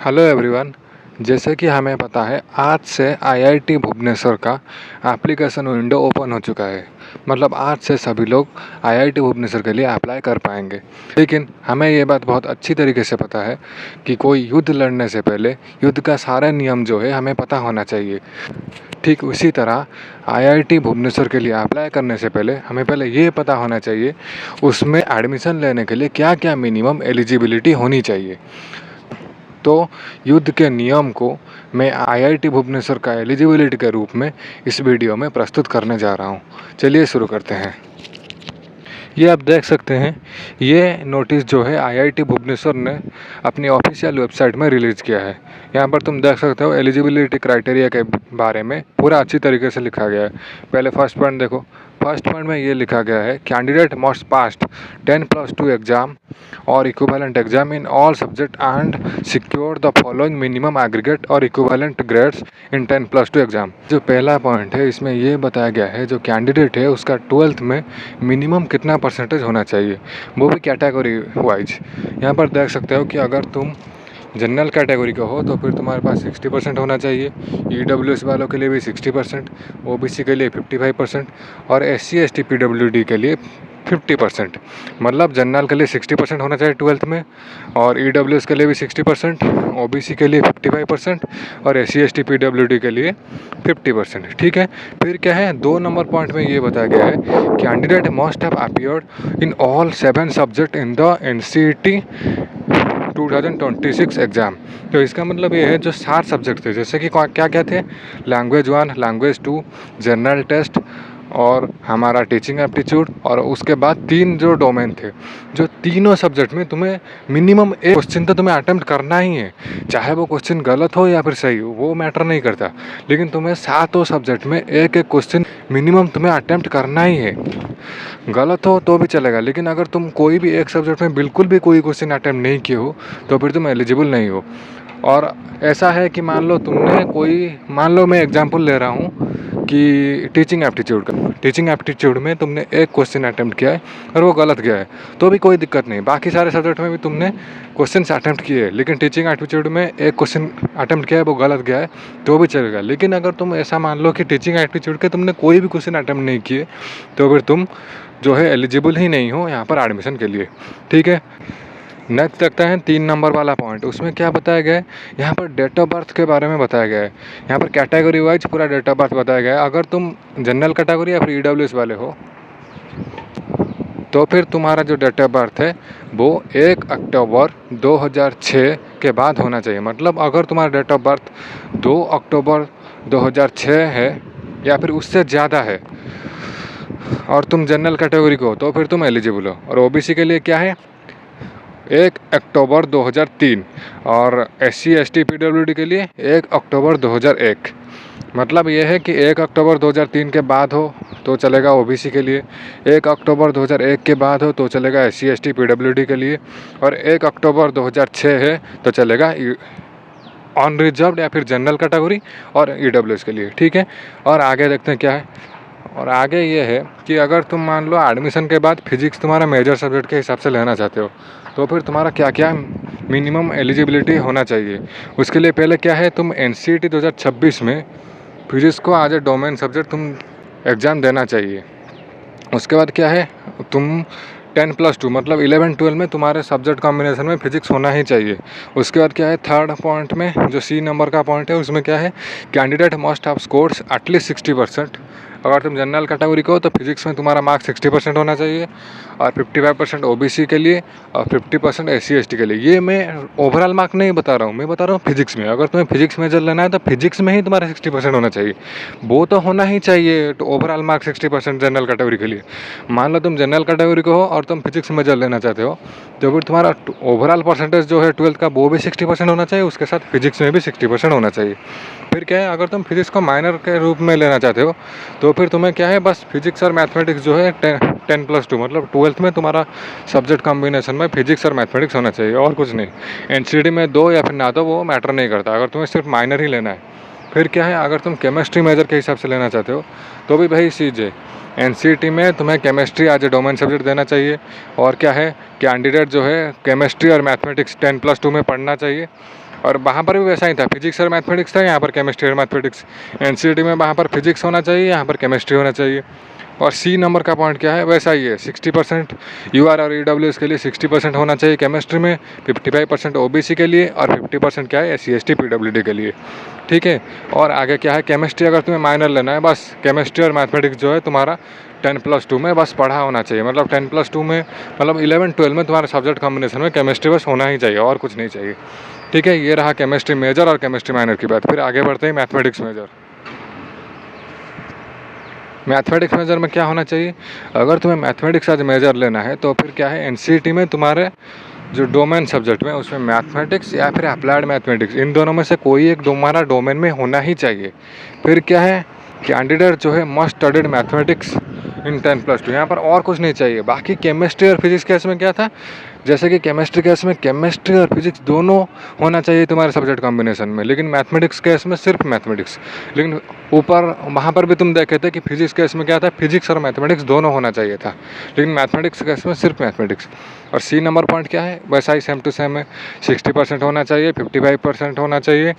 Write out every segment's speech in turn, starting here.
Hello everyone. जैसे कि हमें पता है आज से आईआईटी भुवनेश्वर का एप्लीकेशन विंडो ओपन हो चुका है। मतलब आज से सभी लोग आईआईटी भुवनेश्वर के लिए अप्लाई कर पाएंगे। लेकिन हमें ये बात बहुत अच्छी तरीके से पता है कि कोई युद्ध लड़ने से पहले युद्ध का सारा नियम जो है हमें पता होना चाहिए। ठीक उसी तरह आईआईटी भुवनेश्वर के लिए अप्लाई करने से पहले हमें पहले ये पता होना चाहिए उसमें एडमिशन लेने के लिए क्या क्या मिनिमम एलिजिबिलिटी होनी चाहिए। तो युद्ध के नियम को मैं आईआईटी भुवनेश्वर का एलिजिबिलिटी के रूप में इस वीडियो में प्रस्तुत करने जा रहा हूँ। चलिए शुरू करते हैं। ये आप देख सकते हैं, ये नोटिस जो है आईआईटी भुवनेश्वर ने अपनी ऑफिशियल वेबसाइट में रिलीज़ किया है। यहाँ पर तुम देख सकते हो एलिजिबिलिटी क्राइटेरिया के बारे में पूरा अच्छी तरीके से लिखा गया है। पहले फर्स्ट पॉइंट देखो। फर्स्ट पॉइंट में ये लिखा गया है कैंडिडेट मस्ट पास्ट 10+2 एग्जाम और equivalent exam in all subject and secure the following minimum aggregate और इक्विवेलेंट ग्रेड्स इन 10+2 एग्जाम। जो पहला पॉइंट है इसमें ये बताया गया है जो कैंडिडेट है उसका 12th में मिनिमम कितना परसेंटेज होना चाहिए, वो भी कैटेगरी वाइज। यहाँ पर देख सकते हो कि अगर तुम जनरल कैटेगरी का हो तो फिर तुम्हारे पास 60% होना चाहिए, ईडब्ल्यूएस वालों के लिए भी 60%, ओबीसी के लिए 55% और SC ST PWD के लिए 50%। मतलब जनरल के लिए 60% होना चाहिए 12th में, और ईडब्ल्यूएस के लिए भी 60%, ओबीसी के लिए 55% और SC ST PWD के लिए 50%। ठीक है। फिर क्या है, 2 नंबर पॉइंट में ये बताया गया है candidate must have appeared in all 7 subject in the NCET 2026 exam. तो इसका मतलब ये है जो 7 सब्जेक्ट थे, जैसे कि क्या क्या थे, लैंग्वेज 1, लैंग्वेज 2, जनरल टेस्ट और हमारा टीचिंग एप्टीट्यूड, और उसके बाद 3 जो डोमेन थे, जो तीनों सब्जेक्ट में तुम्हें मिनिमम एक क्वेश्चन तो तुम्हें अटेम्प्ट करना ही है। चाहे वो क्वेश्चन गलत हो या फिर सही हो वो मैटर नहीं करता, लेकिन तुम्हें 7 सब्जेक्ट में एक एक क्वेश्चन मिनिमम तुम्हें अटेम्प्ट करना ही है। गलत हो तो भी चलेगा, लेकिन अगर तुम कोई भी एक सब्जेक्ट में बिल्कुल भी कोई क्वेश्चन अटेम्प्ट नहीं किए हो तो फिर तुम एलिजिबल नहीं हो। और ऐसा है कि मान लो मैं एग्जांपल ले रहा हूँ कि टीचिंग एप्टीट्यूड में तुमने एक क्वेश्चन अटेम्प्ट किया है और वो गलत गया है तो भी कोई दिक्कत नहीं। बाकी सारे सब्जेक्ट में भी तुमने क्वेश्चन अटेम्प्ट किए हैं, लेकिन टीचिंग एप्टीट्यूड में एक क्वेश्चन अटेम्प्ट किया है वो गलत गया है तो भी चलेगा। लेकिन अगर तुम ऐसा मान लो कि टीचिंग एप्टीट्यूड के तुमने कोई भी क्वेश्चन अटेम्प्ट नहीं किए तो फिर तुम जो है एलिजिबल ही नहीं हो यहाँ पर एडमिशन के लिए। ठीक है। नेक्स्ट देखते हैं 3 नंबर वाला पॉइंट। उसमें क्या बताया गया है, यहाँ पर डेट ऑफ बर्थ के बारे में बताया गया है। यहाँ पर कैटेगरी वाइज पूरा डेट ऑफ बर्थ बताया गया है। अगर तुम जनरल कैटेगरी या फिर ईडब्ल्यूएस वाले हो तो फिर तुम्हारा जो डेट ऑफ बर्थ है वो 1 अक्टूबर 2006 के बाद होना चाहिए। मतलब अगर तुम्हारा डेट ऑफ बर्थ 2 अक्टूबर 2006 है या फिर उससे ज़्यादा है और तुम जनरल कैटेगरी को हो तो फिर तुम एलिजिबल हो। और ओबीसी के लिए क्या है, 1 अक्टूबर 2003 और SC ST PWD के लिए 1 अक्टूबर 2001। मतलब ये है कि 1 अक्टूबर 2003 के बाद हो तो चलेगा ओबीसी के लिए, 1 अक्टूबर 2001 के बाद हो तो चलेगा SC ST PWD के लिए, और 1 अक्टूबर 2006 है तो चलेगा ऑन रिजर्व्ड या फिर जनरल कैटेगरी और ईडब्ल्यूएस के लिए। ठीक है। और आगे देखते हैं क्या है। और आगे ये है कि अगर तुम मान लो एडमिशन के बाद फिजिक्स तुम्हारा मेजर सब्जेक्ट के हिसाब से लेना चाहते हो तो फिर तुम्हारा क्या क्या मिनिमम एलिजिबिलिटी होना चाहिए। उसके लिए पहले क्या है, तुम NCET 2026 में फिजिक्स को एज ए डोमेन सब्जेक्ट तुम एग्ज़ाम देना चाहिए। उसके बाद क्या है, तुम 10+2 मतलब 11-12 में तुम्हारे सब्जेक्ट कॉम्बिनेशन में फिजिक्स होना ही चाहिए। उसके बाद क्या है, थर्ड पॉइंट में जो C नंबर का पॉइंट है उसमें क्या है, candidate must have scores at least 60%। अगर तुम जनरल कैटेगरी को हो तो फिजिक्स में तुम्हारा मार्क्स 60% होना चाहिए, और 55% ओबीसी के लिए और 50% SC ST के लिए। ये मैं ओवरऑल मार्क नहीं बता रहा हूँ, मैं बता रहा हूँ फिजिक्स में। अगर तुम्हें फिजिक्स मेजर लेना है तो फिजिक्स में ही तुम्हारा 60% होना चाहिए, वो तो होना ही चाहिए। तो ओवरऑल मार्क 60% जनरल कैटेगरी के लिए। मान लो तुम जनरल कैटेगरी को हो और तुम फिजिक्स मेजर लेना चाहते हो तो फिर तुम्हारा ओवरऑल परसेंटेज जो है 12th का वो भी 60% होना चाहिए, उसके साथ फिजिक्स में भी 60% होना चाहिए। फिर क्या है, अगर तुम फिजिक्स को माइनर के रूप में लेना चाहते हो तो फिर तुम्हें क्या है, बस फिजिक्स और मैथमेटिक्स जो है 10+2 मतलब 12th में तुम्हारा सब्जेक्ट कॉम्बिनेशन में फिजिक्स और मैथमेटिक्स होना चाहिए और कुछ नहीं। NCET में 2 या फिर ना दो वो मैटर नहीं करता, अगर तुम्हें सिर्फ माइनर ही लेना है। फिर क्या है, अगर तुम केमिस्ट्री मेजर के हिसाब से लेना चाहते हो तो भी वही चीज़ है, एनसीईटी में तुम्हें chemistry as a domain subject देना चाहिए। और क्या है, कैंडिडेट जो है केमिस्ट्री और मैथमेटिक्स 10+2 में पढ़ना चाहिए। और वहाँ पर भी वैसा ही था, फिजिक्स और मैथमेटिक्स था, यहाँ पर केमिस्ट्री और मैथमेटिक्स। एनसीईटी में वहाँ पर फिजिक्स होना चाहिए, यहाँ पर केमिस्ट्री होना चाहिए। और सी नंबर का पॉइंट क्या है, वैसा ही है, 60% यूआर और ईडब्ल्यूएस के लिए 60% होना चाहिए केमिस्ट्री में, 55% ओबीसी के लिए और 50% क्या है एससी एसटी पीडब्ल्यूडी के लिए। ठीक है। और आगे क्या है, केमिस्ट्री अगर तुम्हें माइनर लेना है, बस केमिस्ट्री और मैथमेटिक्स जो है तुम्हारा 10+2 में बस पढ़ा होना चाहिए। मतलब 10+2 में, मतलब 11-12 में तुम्हारे सब्जेक्ट कॉम्बिनेशन में केमिस्ट्री बस होना ही चाहिए और कुछ नहीं चाहिए। ठीक है, ये रहा केमिस्ट्री मेजर और केमिस्ट्री माइनर की बात। फिर आगे बढ़ते हैं मैथमेटिक्स मेजर। मैथमेटिक्स मेजर में क्या होना चाहिए, अगर तुम्हें मैथमेटिक्स आज मेजर लेना है तो फिर क्या है, एनसीईटी में तुम्हारे जो डोमेन सब्जेक्ट में उसमें मैथमेटिक्स या फिर अप्लाइड मैथमेटिक्स, इन दोनों में से कोई एक तुम्हारा डोमेन में होना ही चाहिए। फिर क्या है, कैंडिडेट जो है मस्ट स्टडीड मैथमेटिक्स इन 10+2, यहाँ पर और कुछ नहीं चाहिए। बाकी केमिस्ट्री और फिजिक्स केस में क्या था, जैसे कि केमिस्ट्री केस में केमिस्ट्री और फिजिक्स दोनों होना चाहिए तुम्हारे सब्जेक्ट कॉम्बिनेशन में, लेकिन मैथमेटिक्स केस में सिर्फ मैथमेटिक्स। लेकिन ऊपर वहाँ पर भी तुम देखे थे कि फिजिक्स केस में क्या था, फिजिक्स और मैथमेटिक्स दोनों होना चाहिए था, लेकिन मैथमेटिक्स केस में सिर्फ मैथमेटिक्स। और सी नंबर पॉइंट क्या है, वैसा ही सेम टू सेम है, 60% होना चाहिए, 55% होना चाहिए,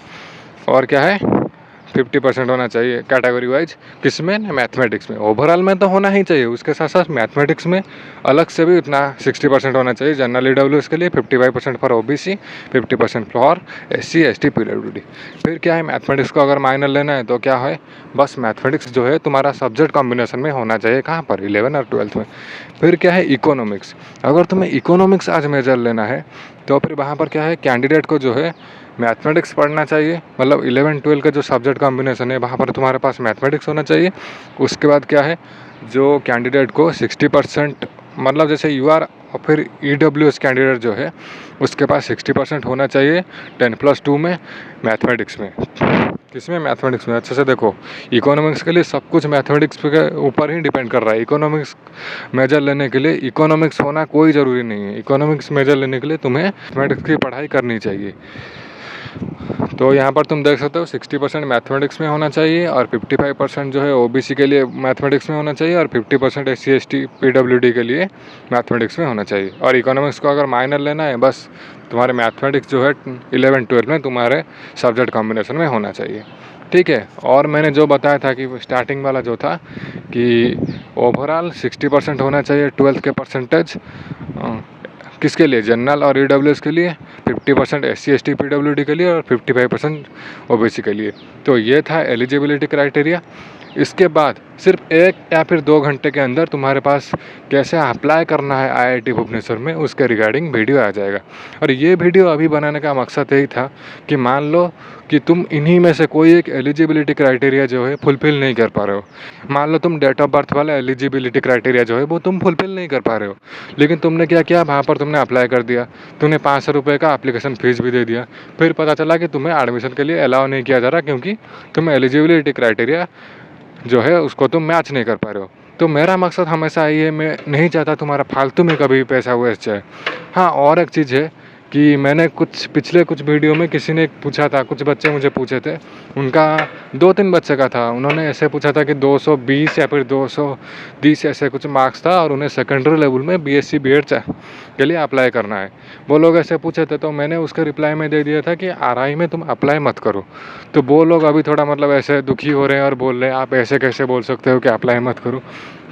और क्या है 50% होना चाहिए कैटेगरी वाइज, किसमें, मैथमेटिक्स में। ओवरऑल में तो होना ही चाहिए, उसके साथ साथ मैथमेटिक्स में अलग से भी उतना 60% होना चाहिए जनरल ईडब्ल्यूएस के लिए, 55% for OBC, 50% for SC ST PWD. फिर क्या है, मैथमेटिक्स को अगर माइनर लेना है तो क्या है, बस मैथमेटिक्स जो है तुम्हारा सब्जेक्ट कॉम्बिनेशन में होना चाहिए, कहाँ पर, 11 और 12 में। फिर क्या है, इकोनॉमिक्स, अगर तुम्हें इकोनॉमिक्स आज मेजर लेना है तो फिर वहाँ पर क्या है, कैंडिडेट को जो है मैथमेटिक्स पढ़ना चाहिए, मतलब 11-12 का जो सब्जेक्ट कॉम्बिनेशन है वहाँ पर तुम्हारे पास मैथमेटिक्स होना चाहिए। उसके बाद क्या है, जो कैंडिडेट को 60%, मतलब जैसे यूआर और फिर ईडब्ल्यूएस कैंडिडेट जो है उसके पास 60% होना चाहिए 10+2 में मैथमेटिक्स में। किसमें, मैथमेटिक्स में। अच्छे से देखो, इकोनॉमिक्स के लिए सब कुछ मैथमेटिक्स के ऊपर ही डिपेंड कर रहा है। इकोनॉमिक्स मेजर लेने के लिए इकोनॉमिक्स होना कोई ज़रूरी नहीं है, इकोनॉमिक्स मेजर लेने के लिए तुम्हें मैथमेटिक्स की पढ़ाई करनी चाहिए। तो यहाँ पर तुम देख सकते हो 60% मैथमेटिक्स में होना चाहिए और 55% जो है ओबीसी के लिए मैथमेटिक्स में होना चाहिए और 50% एससी एसटी पीडब्ल्यूडी के लिए मैथमेटिक्स में होना चाहिए। और इकोनॉमिक्स को अगर माइनर लेना है, बस तुम्हारे मैथमेटिक्स जो है 11-12 में तुम्हारे सब्जेक्ट कॉम्बिनेशन में होना चाहिए। ठीक है। और मैंने जो बताया था कि स्टार्टिंग वाला जो था कि ओवरऑल 60% होना चाहिए 12th के परसेंटेज, किसके लिए, जनरल और ईडब्ल्यूएस के लिए, 50% एससी एसटी पीडब्ल्यूडी के लिए और 55% ओबीसी के लिए। तो ये था एलिजिबिलिटी क्राइटेरिया। इसके बाद सिर्फ 1 या फिर 2 घंटे के अंदर तुम्हारे पास कैसे अप्लाई करना है आईआईटी भुवनेश्वर में उसके रिगार्डिंग वीडियो आ जाएगा। और ये वीडियो अभी बनाने का मकसद यही था कि मान लो कि तुम इन्हीं में से कोई एक एलिजिबिलिटी क्राइटेरिया जो है फुलफिल नहीं कर पा रहे हो। मान लो तुम डेट ऑफ बर्थ वाला एलिजिबिलिटी क्राइटेरिया जो है वो तुम फुलफिल नहीं कर पा रहे हो, लेकिन तुमने क्या किया, वहाँ पर तुमने अप्लाई कर दिया, तुमने 500 रुपये का एप्लीकेशन फ़ीस भी दे दिया, फिर पता चला कि तुम्हें एडमिशन के लिए अलाउ नहीं किया जा रहा क्योंकि तुम एलिजिबिलिटी क्राइटेरिया जो है उसको तुम मैच नहीं कर पा रहे हो। तो मेरा मकसद हमेशा ये है, मैं नहीं चाहता तुम्हारा फालतू में कभी पैसा वेस्ट जाए। हाँ, और एक चीज़ है कि मैंने पिछले कुछ वीडियो में किसी ने पूछा था, कुछ बच्चे मुझे पूछे थे, उनका 2-3 बच्चे का था, उन्होंने ऐसे पूछा था कि 220 या फिर 230 ऐसे कुछ मार्क्स था और उन्हें सेकेंडरी लेवल में बीएससी बीएड के लिए अप्लाई करना है। वो लोग ऐसे पूछे थे, तो मैंने उसके रिप्लाई में दे दिया था कि आरआई में तुम अप्लाई मत करो। तो वो लोग अभी थोड़ा मतलब ऐसे दुखी हो रहे हैं और बोल रहे हैं आप ऐसे कैसे बोल सकते हो कि अप्लाई मत करो।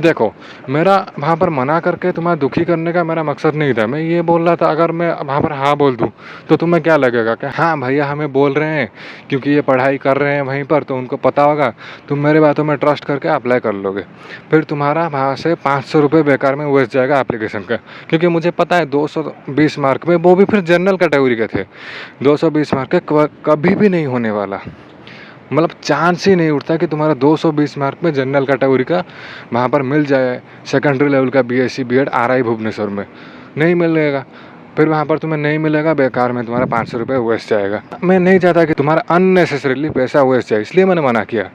देखो, मेरा वहाँ पर मना करके तुम्हारा दुखी करने का मेरा मकसद नहीं था। मैं ये बोल रहा था, अगर मैं वहाँ पर हाँ बोल दूँ तो तुम्हें क्या लगेगा कि हाँ भैया हमें बोल रहे हैं क्योंकि ये पढ़ाई कर रहे हैं वहीं पर, तो उनको पता होगा, तुम मेरे बातों में ट्रस्ट करके अप्लाई कर लोगे। फिर तुम्हारा वहाँ से 500 रुपये बेकार में वेस्ट जाएगा एप्लीकेशन का, क्योंकि मुझे पता है 220 मार्क में, वो भी फिर जनरल कैटेगरी के थे, 220 मार्क के कभी भी नहीं होने वाला, मतलब चांस ही नहीं उठता कि तुम्हारा 220 मार्क में जनरल कैटेगरी का वहाँ पर मिल जाए सेकेंडरी लेवल का बीएससी बीएड आरआई भुवनेश्वर में, नहीं मिलेगा। फिर वहाँ पर तुम्हें नहीं मिलेगा, बेकार में तुम्हारा 500 रुपये वेस्ट जाएगा। मैं नहीं चाहता कि तुम्हारा अननेसेसरीली पैसा वेस्ट जाए, इसलिए मैंने मना किया।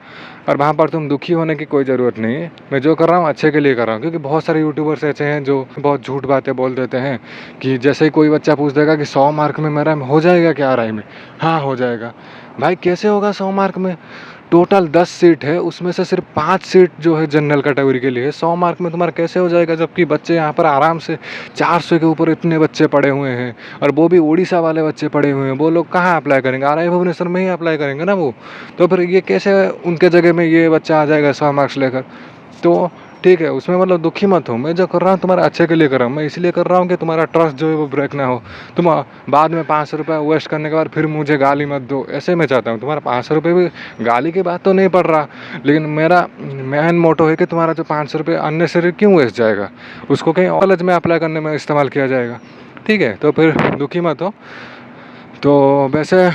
और वहाँ पर तुम दुखी होने की कोई ज़रूरत नहीं है, मैं जो कर रहा हूँ अच्छे के लिए कर रहा हूँ। क्योंकि बहुत सारे यूट्यूबर्स ऐसे हैं जो बहुत झूठ बातें बोल देते हैं कि जैसे ही कोई बच्चा पूछ देगा कि 100 मार्क में मेरा हो जाएगा क्या आरआई में, हाँ हो जाएगा। भाई कैसे होगा 100 मार्क में? टोटल 10 सीट है, उसमें से सिर्फ 5 सीट जो है जनरल कैटेगरी के लिए। 100 मार्क में तुम्हारा कैसे हो जाएगा? जबकि बच्चे यहाँ पर आराम से 400 के ऊपर इतने बच्चे पढ़े हुए हैं, और वो भी उड़ीसा वाले बच्चे पढ़े हुए हैं। वो लोग कहाँ अप्लाई करेंगे? RI भुवनेश्वर में ही अप्लाई करेंगे ना वो। तो फिर ये कैसे उनके जगह में ये बच्चा आ जाएगा 100 मार्क्स लेकर? तो ठीक है, उसमें मतलब दुखी मत हो, मैं जो कर रहा हूँ तुम्हारे अच्छे के लिए कर रहा हूँ। मैं इसलिए कर रहा हूँ कि तुम्हारा ट्रस्ट जो है वो ब्रेक ना हो। तुम बाद में 500 रुपये वेस्ट करने के बाद फिर मुझे गाली मत दो, ऐसे मैं चाहता हूँ। तुम्हारा 500 रुपये भी, गाली की बात तो नहीं पड़ रहा, लेकिन मेरा मेन मोटो है कि तुम्हारा जो 500 रुपये अननेसेसरी क्यों वेस्ट जाएगा, उसको कहीं कॉलेज में अप्लाई करने में इस्तेमाल किया जाएगा। ठीक है, तो फिर दुखी मत हो। तो वैसे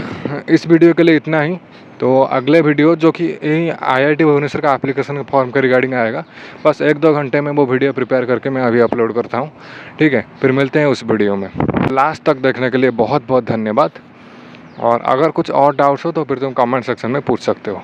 इस वीडियो के लिए इतना ही। तो अगले वीडियो जो कि यही IIT भुवनेश्वर का एप्लीकेशन फॉर्म के रिगार्डिंग आएगा, बस 1-2 घंटे में वो वीडियो प्रिपेयर करके मैं अभी अपलोड करता हूँ। ठीक है, फिर मिलते हैं उस वीडियो में। लास्ट तक देखने के लिए बहुत बहुत धन्यवाद। और अगर कुछ और डाउट्स हो तो फिर तुम कमेंट सेक्शन में पूछ सकते हो।